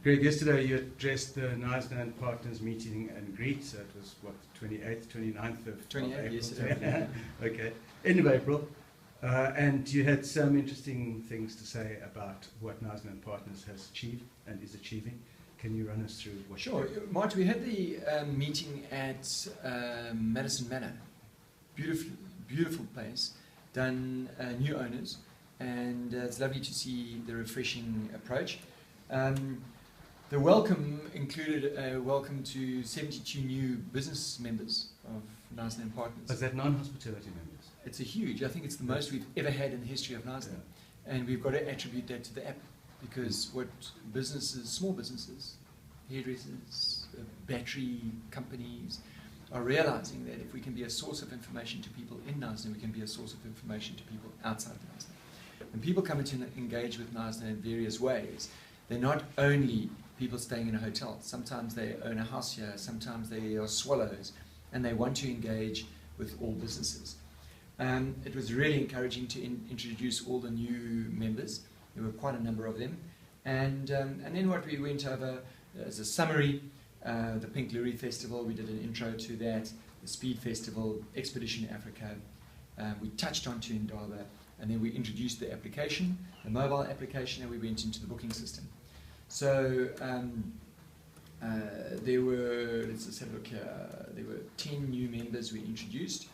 Greg, yesterday you addressed the Knysna Partners meeting and greet, so it was what, 28th, 29th of 28th, April? yesterday. Okay, end of April. And you had some interesting things to say about what Knysna Partners has achieved and is achieving. Can you run us through what? Sure. Martin, we had the meeting at Madison Manor. Beautiful place, done new owners, and it's lovely to see the refreshing approach. The welcome included a welcome to 72 new business members of Knysna Partners. Is that non-hospitality members? It's a huge, I think it's the most we've ever had in the history of Knysna. Yeah. And we've got to attribute that to the app, because what businesses, small businesses, hairdressers, battery companies, are realizing that if we can be a source of information to people in Knysna, we can be a source of information to people outside of Knysna. When people come to engage with Knysna in various ways, they're not only people staying in a hotel. Sometimes they own a house here, sometimes they are swallows, and they want to engage with all businesses. It was really encouraging to introduce all the new members. There were quite a number of them. And then what we went over as a summary, the Pink Lurie Festival, we did an intro to that, the Speed Festival, Expedition Africa, we touched on Indaba, and then we introduced the application, the mobile application, and we went into the booking system. So there were, let's just have a look here, there were 10 new members we introduced,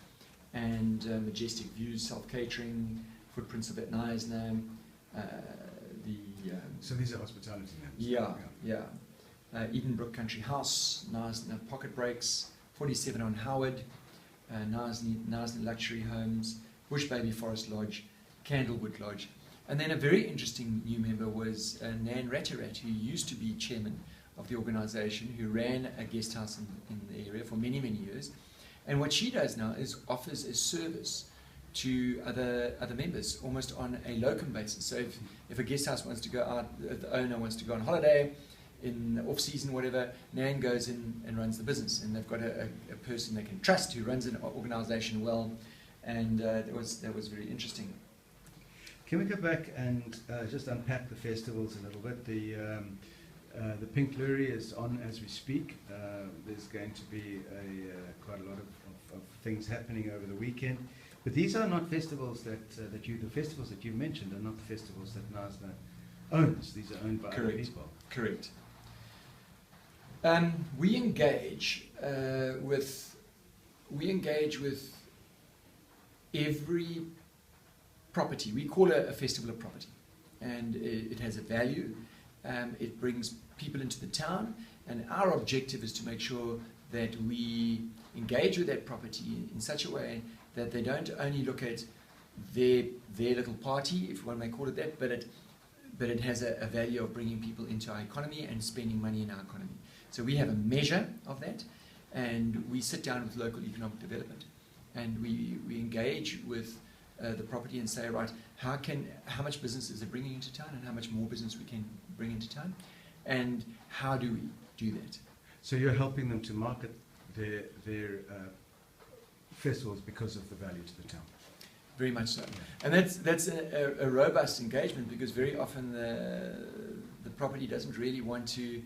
and Majestic Views, Self-Catering, Footprints of at Knysna, so these are hospitality members? Yeah. Edenbrook Country House, Knysna Pocket Breaks, 47 on Howard, Knysna Luxury Homes, Bush Baby Forest Lodge, Candlewood Lodge. And then a very interesting new member was Nan Ratterat, who used to be chairman of the organisation, who ran a guest house in the area for many, many years. And what she does now is offers a service to other members, almost on a locum basis. So if a guest house wants to go out, the owner wants to go on holiday, in the off-season, whatever, Nan goes in and runs the business, and they've got a person they can trust who runs an organisation well, and that was very interesting. Can we go back and just unpack the festivals a little bit? The Pink Lurie is on as we speak. There's going to be quite a lot of things happening over the weekend, but these are not festivals the festivals that you mentioned are not the festivals that Knysna owns. These are owned by other people. Correct. We engage with every property. We call it a festival of property, and it has a value. It brings people into the town, and our objective is to make sure that we engage with that property in such a way that they don't only look at their little party, if one may call it that, but it has a value of bringing people into our economy and spending money in our economy. So we have a measure of that, and we sit down with local economic development, and we engage with the property and say, right, how much business is it bringing into town, and how much more business we can bring into town, and how do we do that? So you're helping them to market their festivals because of the value to the town. Very much so, and that's a robust engagement, because very often the property doesn't really want to.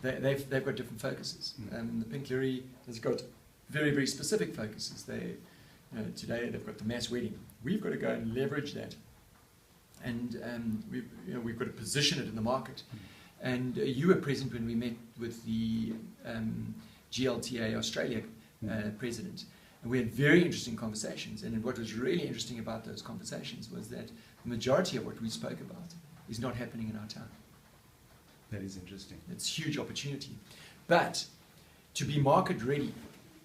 They've got different focuses, and the Pink Lurie has got very, very specific focuses. Today they've got the mass wedding. We've got to go and leverage that, and we've got to position it in the market. And you were present when we met with the GLTA Australia president. And we had very interesting conversations, and what was really interesting about those conversations was that the majority of what we spoke about is not happening in our town. That is interesting. It's a huge opportunity. But to be market ready,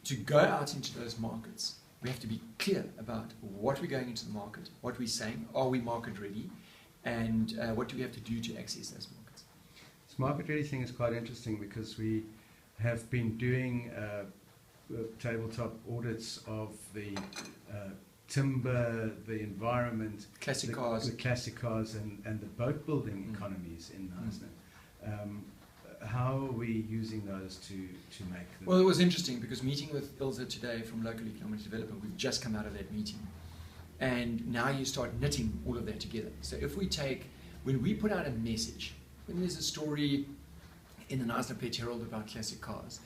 to go out into those markets, we have to be clear about what we're going into the market, what we're saying, are we market ready, and what do we have to do to access those markets. This market ready thing is quite interesting, because we have been doing tabletop audits of the timber, the environment, classic cars, and the boat building economies in Knysna. How are we using those to make them? Well, it was interesting, because meeting with Ilse today from Local Economic Development, we've just come out of that meeting, and now you start knitting all of that together. So if we take, when we put out a message, when there's a story in the Knysna Herald about classic cars.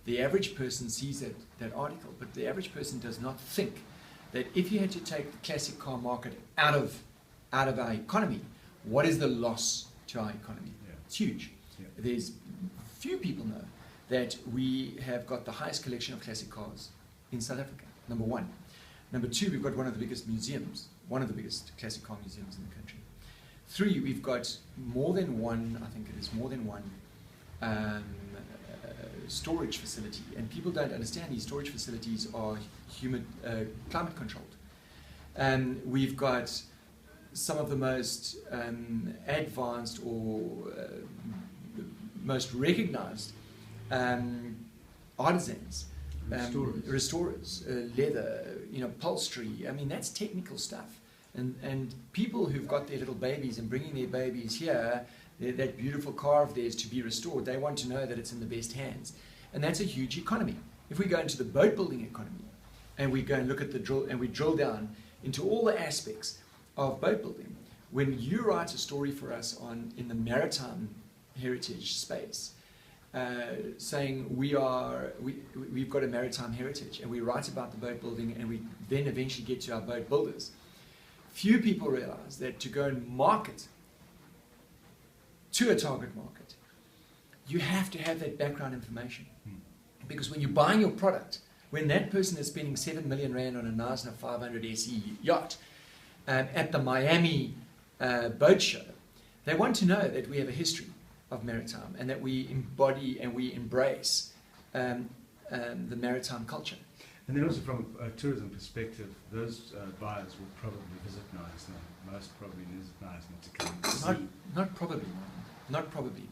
The average person sees that article, but the average person does not think that if you had to take the classic car market out of our economy, what is the loss to our economy? Yeah. It's huge. Yeah. There's few people know that we have got the highest collection of classic cars in South Africa, number one. Number two, we've got one of the biggest museums, one of the biggest classic car museums in the country. Three, we've got more than one, I think it is more than one, storage facility. And people don't understand these storage facilities are climate controlled. We've got some of the most advanced or most recognized artisans, restorers, leather, upholstery. I mean, that's technical stuff. And people who've got their little babies and bringing their babies here, that beautiful car of theirs to be restored, they want to know that it's in the best hands. And that's a huge economy. If we go into the boat building economy and we go and look at the drill, and we drill down into all the aspects of boat building, when you write a story for us in the maritime heritage space, saying we've got a maritime heritage, and we write about the boat building, and we then eventually get to our boat builders, few people realize that to go and market to a target market, you have to have that background information. Because when you're buying your product, when that person is spending 7 million rand on a Knysna 500 SE yacht at the Miami boat show, they want to know that we have a history of maritime and that we embody and we embrace the maritime culture. And then also from a tourism perspective, those buyers will probably visit Knysna, most probably visit Knysna to come and see. Not probably.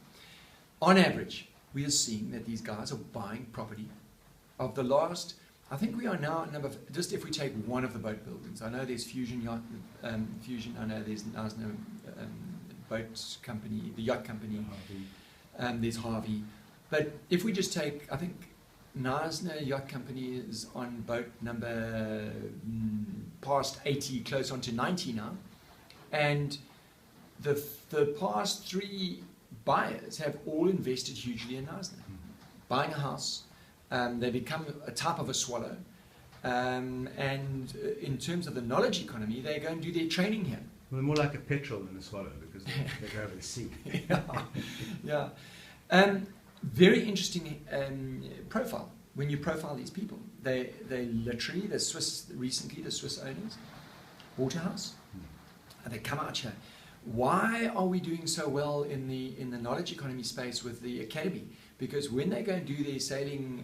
On average, we are seeing that these guys are buying property. Of the last, I think we are now just if we take one of the boat buildings, I know there's Fusion Yacht, I know there's Knysna Boat Company, the yacht company, there's Harvey. But if we just take, I think Knysna Yacht Company is on boat number past 80, close on to 90 now. And the past three buyers have all invested hugely in Knysna. Buying a house, they become a type of a swallow. And in terms of the knowledge economy, they go and do their training here. Well, they're more like a petrol than a swallow because they go over the sea. Yeah. Very interesting profile. When you profile these people, they literally, the Swiss owners bought a house, and they come out here. Why are we doing so well in the knowledge economy space with the academy? Because when they go and do their sailing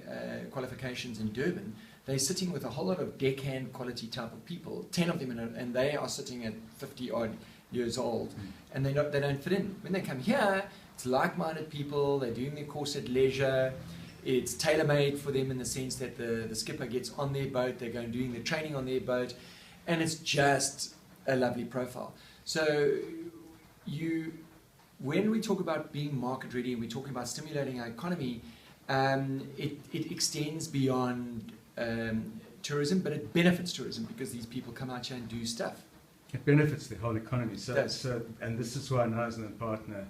qualifications in Durban, they're sitting with a whole lot of deckhand quality type of people, 10 of them, and they are sitting at 50 odd years old, and they don't fit in. When they come here, it's like-minded people. They're doing their course at leisure. It's tailor-made for them in the sense that the skipper gets on their boat. They're going doing their training on their boat, and it's just a lovely profile. So when we talk about being market ready and we're talking about stimulating our economy, it extends beyond tourism, but it benefits tourism because these people come out here and do stuff. It benefits the whole economy. And this is why Knysna Partner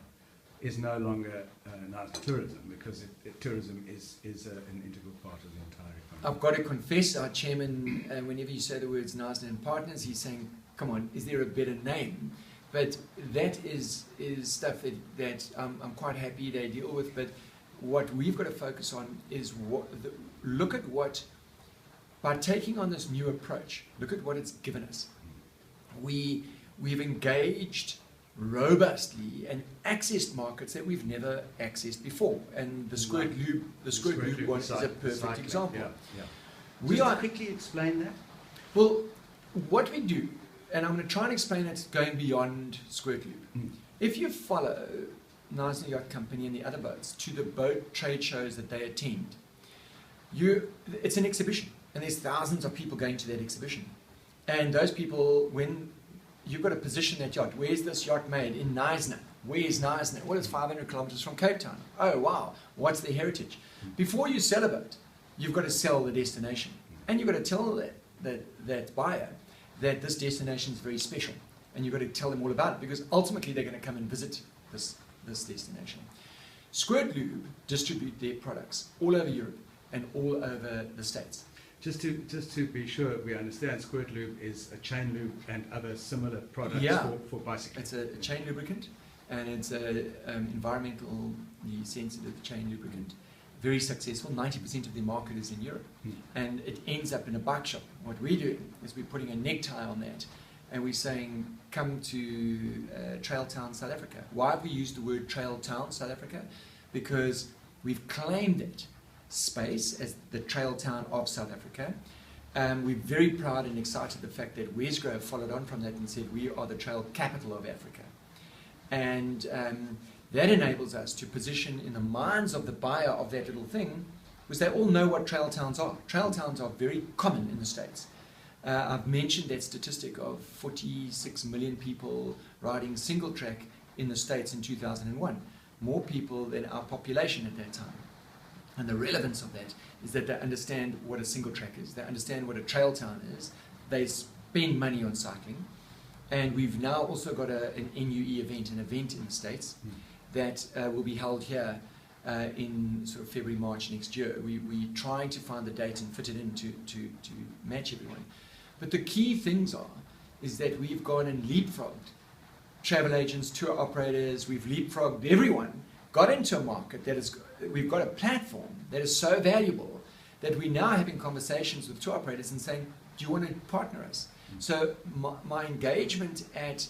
is no longer Knysna Tourism, because tourism is an integral part of the entire economy. I've got to confess, our chairman, whenever you say the words Knysna Partners, he's saying, come on, is there a better name? But that is stuff that I'm quite happy they deal with. But what we've got to focus on is look at what, by taking on this new approach, look at what it's given us. We've engaged robustly and accessed markets that we've never accessed before. And the squirt lube one is a perfect example. Yeah. Quickly explain that. Well, what we do, and I'm going to try and explain it going beyond squirt lube. If you follow Knysna Yacht Company and the other boats to the boat trade shows that they attend, it's an exhibition, and there's thousands of people going to that exhibition. And those people, when you've got to position that yacht, where's this yacht made? In Knysna. Where's Knysna? Well, it's 500 kilometers from Cape Town. Oh, wow. What's the heritage? Before you sell a boat, you've got to sell the destination. And you've got to tell that buyer that this destination is very special. And you've got to tell them all about it, because ultimately they're going to come and visit this destination. Squirt Lube distribute their products all over Europe and all over the States. Just to be sure we understand, Squirt Lube is a chain lube and other similar products for bicycles. It's a chain lubricant, and it's a environmentally sensitive chain lubricant. Very successful. 90% of the market is in Europe, and it ends up in a bike shop. What we're doing is we're putting a necktie on that, and we're saying, come to Trail Town, South Africa. Why have we used the word Trail Town, South Africa? Because we've claimed it space as the Trail Town of South Africa. We're very proud and excited the fact that Wesgrove followed on from that and said we are the trail capital of Africa. And that enables us to position in the minds of the buyer of that little thing, because they all know what trail towns are. Trail towns are very common in the States. I've mentioned that statistic of 46 million people riding single track in the States in 2001. More people than our population at that time. And the relevance of that is that they understand what a single track is. They understand what a trail town is. They spend money on cycling. And we've now also got an NUE event, an event in the States that will be held here in sort of February, March next year. We're trying to find the date and fit it in to match everyone. But the key things is that we've gone and leapfrogged travel agents, tour operators, we've leapfrogged everyone, got into a market that is, we've got a platform that is so valuable that we're now having conversations with tour operators and saying, do you want to partner us? So my engagement at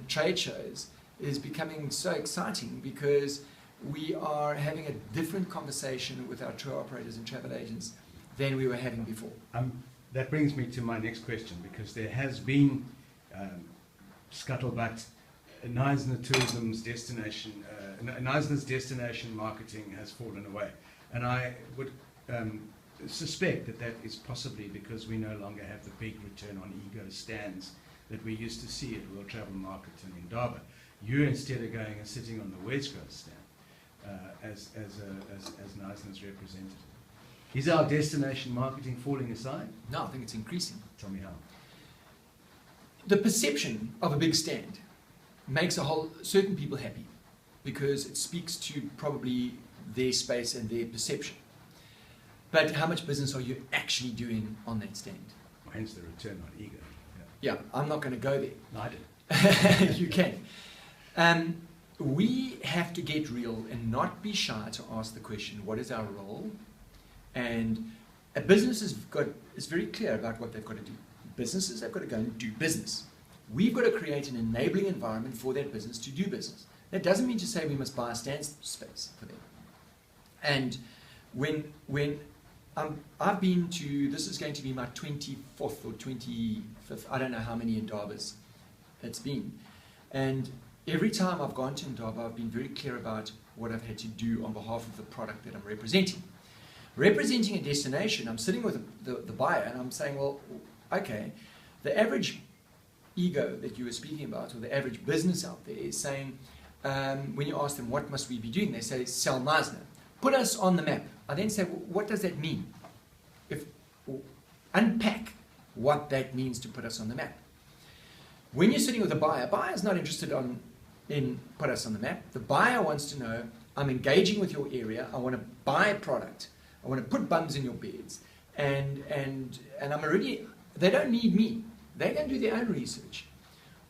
trade shows is becoming so exciting because we are having a different conversation with our tour operators and travel agents than we were having before. That brings me to my next question, because there has been scuttlebutt. Knysna Tourism's destination, Knysna's destination marketing has fallen away, and I would suspect that is possibly because we no longer have the big return on ego stands that we used to see at World Travel Market and in Durban. You instead are going and sitting on the Wesgrove stand as Knysna's representative. Is our destination marketing falling aside? No, I think it's increasing. Tell me how. The perception of a big stand makes certain people happy because it speaks to probably their space and their perception. But how much business are you actually doing on that stand? Hence the return on ego. Yeah, I'm not going to go there. No, I did. You can. We have to get real and not be shy to ask the question, what is our role? And a business is very clear about what they've got to do. Businesses have got to go and do business. We've got to create an enabling environment for that business to do business. That doesn't mean to say we must buy a stand space for them. And when I've been to, this is going to be my 24th or 25th, I don't know how many Indabas it's been. And every time I've gone to Indaba, I've been very clear about what I've had to do on behalf of the product that I'm representing. Representing a destination, I'm sitting with the buyer and I'm saying, well, okay, the average ego that you were speaking about, or the average business out there is saying, when you ask them what must we be doing, they say, sell Knysna. Put us on the map. I then say, well, what does that mean? Unpack what that means to put us on the map. When you're sitting with a buyer's not interested in put us on the map. The buyer wants to know, I'm engaging with your area, I want to buy a product, I want to put bums in your beds, and I'm already, they don't need me. They can do their own research.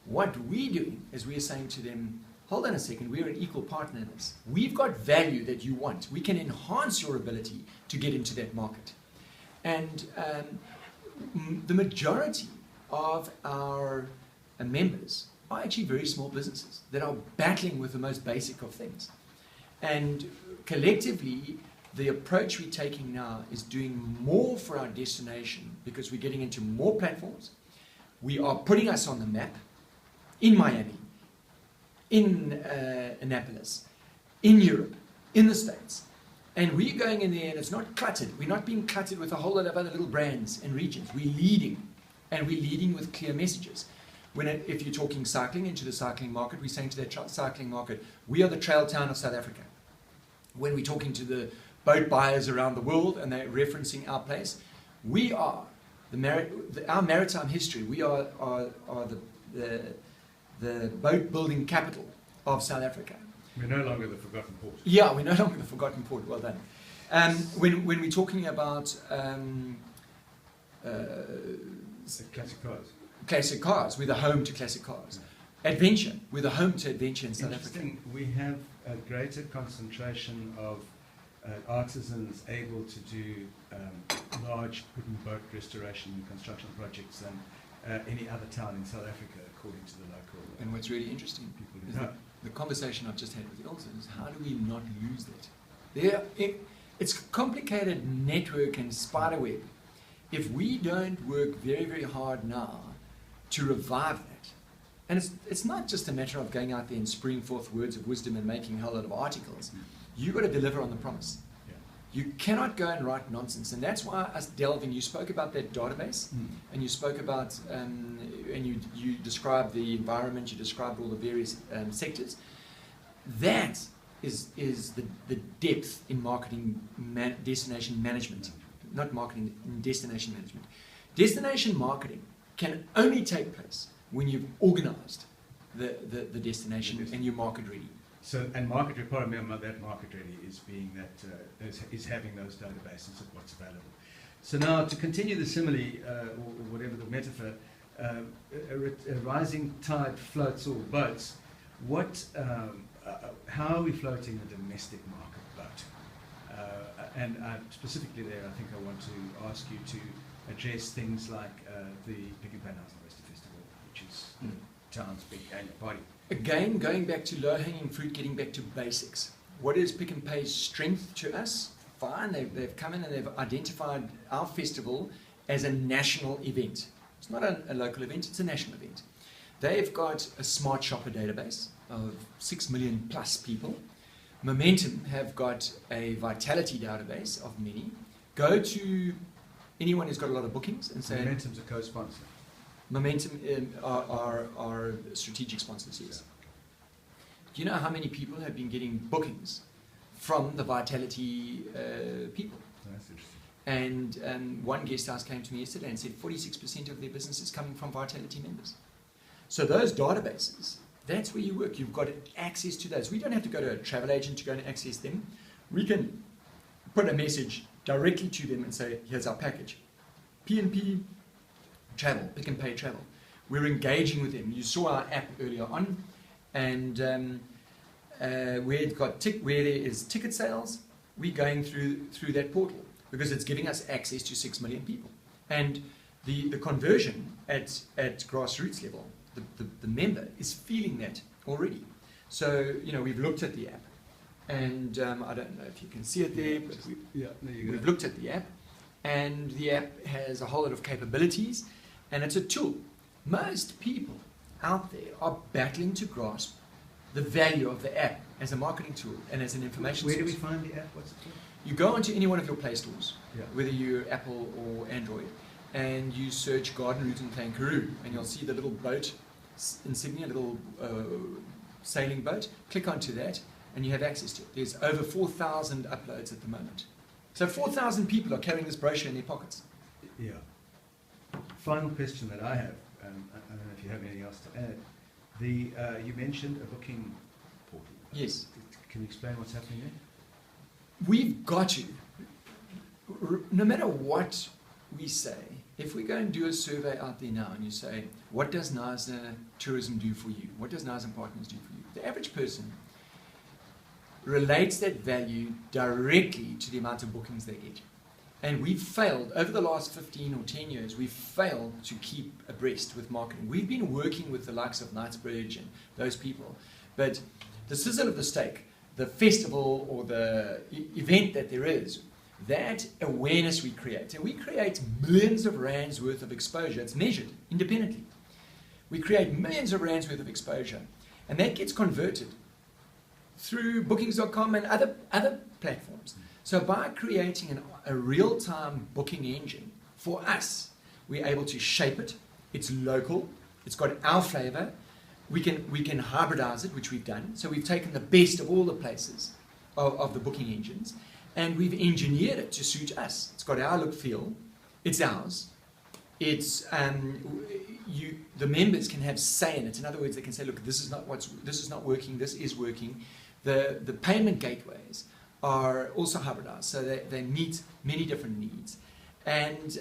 What we're doing is we're saying to them, hold on a second, we're an equal partner in this. We've got value that you want. We can enhance your ability to get into that market. And the majority of our members are actually very small businesses that are battling with the most basic of things. And collectively, the approach we're taking now is doing more for our destination because we're getting into more platforms. We are putting us on the map in Miami, in Annapolis, in Europe, in the States. And we're going in there and it's not cluttered. We're not being cluttered with a whole lot of other little brands and regions. We're leading, and we're leading with clear messages. If you're talking cycling into the cycling market, we're saying to that cycling market, we are the trail town of South Africa. When we're talking to the boat buyers around the world and they're referencing our place, we are our maritime history. We are the boat building capital of South Africa. We're no longer the forgotten port. Yeah, we're no longer the forgotten port. Well done. When we're talking about classic cars, we're the home to classic cars. Adventure, we're the home to adventure in South Africa. We have a greater concentration of artisans able to do large wooden boat restoration and construction projects than any other town in South Africa, according to the local. And what's really interesting is the conversation I've just had with Ilse is how do we not lose that? It's a complicated network and spiderweb. If we don't work very, very hard now to revive that, and it's not just a matter of going out there and springing forth words of wisdom and making a whole lot of articles. You've got to deliver on the promise. You cannot go and write nonsense, and that's why us delving. You spoke about that database, and you spoke about, and you described the environment. You described all the various sectors. That is the depth in marketing, destination management, not marketing, destination management. Destination marketing can only take place when you've organised the destination and you're market ready. So, and market ready, part of that market ready is being that is having those databases of what's available. So now to continue the simile or whatever the metaphor, a rising tide floats all boats. How are we floating the domestic market boat? And specifically there, I think I want to ask you to address things like the Pick and Pay Festival, which is town's big annual party. Again, going back to low-hanging fruit, getting back to basics. What is Pick and Pay's strength to us? Fine, they've come in and they've identified our festival as a national event. It's not a local event, it's a national event. They've got a smart shopper database of 6 million plus people. Momentum have got a vitality database of many. Go to anyone who's got a lot of bookings and say... Momentum's a co-sponsor. Momentum are strategic sponsors, yes. Do you know how many people have been getting bookings from the Vitality people? That's interesting. And one guest house came to me yesterday and said 46% of their business is coming from Vitality members. So those databases, that's where you work. You've got access to those. We don't have to go to a travel agent to go and access them. We can put a message directly to them and say, here's our package. P&P travel, Pick and Pay travel. We're engaging with them. You saw our app earlier on, and where there is ticket sales, we're going through that portal because it's giving us access to 6 million people. And the conversion at grassroots level, the member is feeling that already. So, we've looked at the app, and I don't know if you can see it there, but we've looked at the app, and the app has a whole lot of capabilities, and it's a tool. Most people out there are battling to grasp the value of the app as a marketing tool and as an information source. Where do we find the app? What's it called? You go onto any one of your Play stores, whether you're Apple or Android, and you search Garden Route and Kangaroo, and you'll see the little boat insignia, little sailing boat. Click onto that, and you have access to it. There's over 4,000 uploads at the moment. So 4,000 people are carrying this brochure in their pockets. Yeah. Final question that I have, I don't know if you have anything else to add. You mentioned a booking portal. Yes. Can you explain what's happening there? We've got to, no matter what we say, if we go and do a survey out there now and you say, what does Knysna Tourism do for you? What does Knysna Partners do for you? The average person relates that value directly to the amount of bookings they get. And we've failed, over the last 15 or 10 years, we've failed to keep abreast with marketing. We've been working with the likes of Knightsbridge and those people, but the sizzle of the steak, the festival or the event that there is, that awareness we create, and we create millions of rands worth of exposure. It's measured independently. We create millions of rands worth of exposure, and that gets converted through bookings.com and other platforms. So by creating a real-time booking engine, for us, we're able to shape it. It's local. It's got our flavor. We can hybridize it, which we've done. So we've taken the best of all the places of the booking engines, and we've engineered it to suit us. It's got our look, feel. It's ours. It's the members can have say in it. In other words, they can say, look, this is not working. This is working. The payment gateways are also hybridized, so they meet many different needs. And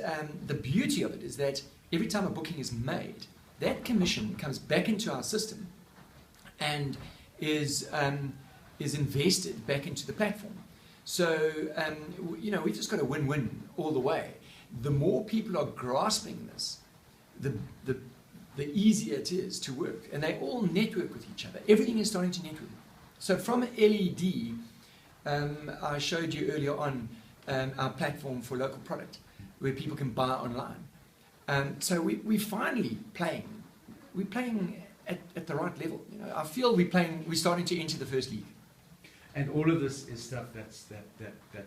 the beauty of it is that every time a booking is made, that commission comes back into our system and is invested back into the platform. So, we've just got a win-win all the way. The more people are grasping this, the easier it is to work. And they all network with each other. Everything is starting to network. So from LED, I showed you earlier on our platform for local product, where people can buy online. So we're finally playing. We're playing at the right level. I feel we're starting to enter the first league. And all of this is stuff that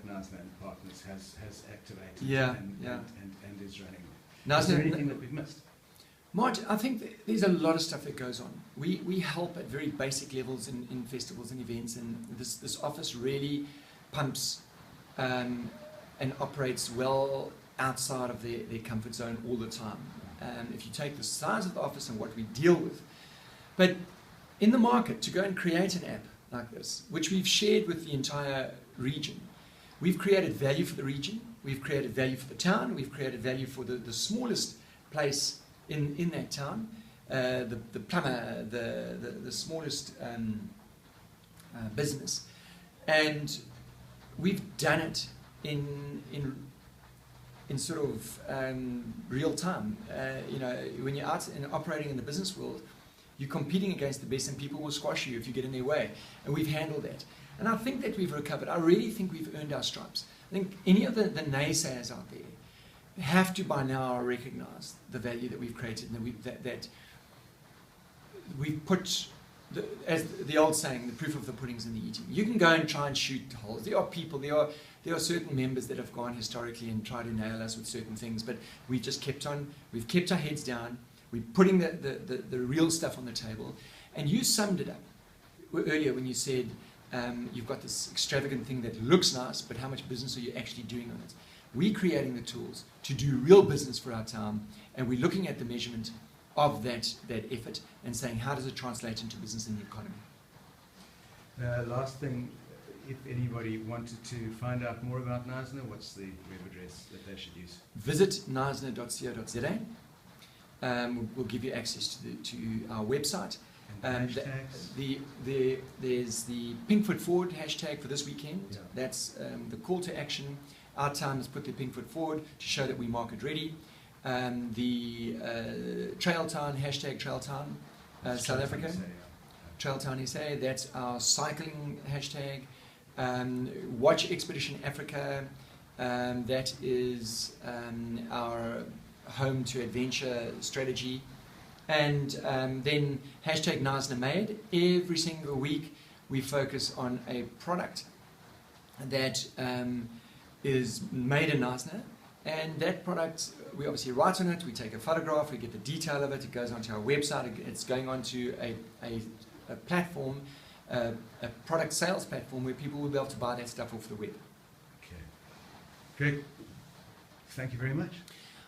Knysna Partners has activated and is running. Is there anything that we've missed? Martin, I think there's a lot of stuff that goes on. We help at very basic levels in festivals and events, and this office really pumps and operates well outside of their comfort zone all the time. If you take the size of the office and what we deal with. But in the market, to go and create an app like this, which we've shared with the entire region, we've created value for the region, we've created value for the town, we've created value for the smallest place in that town, the plumber, the smallest business. And we've done it in sort of real time. When you're out and operating in the business world, you're competing against the best, and people will squash you if you get in their way. And we've handled that. And I think that we've recovered. I really think we've earned our stripes. I think any of the naysayers out there have to by now recognize the value that we've created, and that we've put, as the old saying, the proof of the pudding's in the eating. You can go and try and shoot holes. There are people, there are certain members that have gone historically and tried to nail us with certain things, but we've just kept on, we've kept our heads down, we're putting the real stuff on the table. And you summed it up earlier when you said you've got this extravagant thing that looks nice, but how much business are you actually doing on it? We're creating the tools to do real business for our town, and we're looking at the measurement of that effort and saying, how does it translate into business and the economy? Last thing, if anybody wanted to find out more about Knysna, what's the web address that they should use? Visit knysna.co.za. We'll give you access to our website. There's the Pink Foot Forward hashtag for this weekend. Yeah. That's the call to action. Our town has put their pink foot forward to show that we're market ready. The Trail Town, hashtag Trail Town, South Africa. Trail Town SA, that's our cycling hashtag. Watch Expedition Africa, that is our home to adventure strategy. And then hashtag Knysna Made. Every single week we focus on a product that is made in Knysna, and that product, we obviously write on it, we take a photograph, we get the detail of it, it goes onto our website, it's going onto a platform, a product sales platform where people will be able to buy that stuff off the web. Okay. Great. Thank you very much.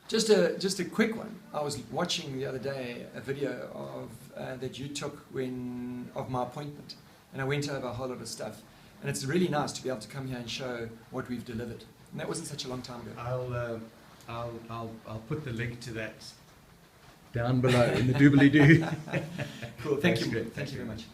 Just a quick one. I was watching the other day a video of that you took of my appointment, and I went over a whole lot of stuff. And it's really nice to be able to come here and show what we've delivered. And that wasn't such a long time ago. I'll put the link to that down below in the doobly-doo. Cool. Thank you. Thank you very much.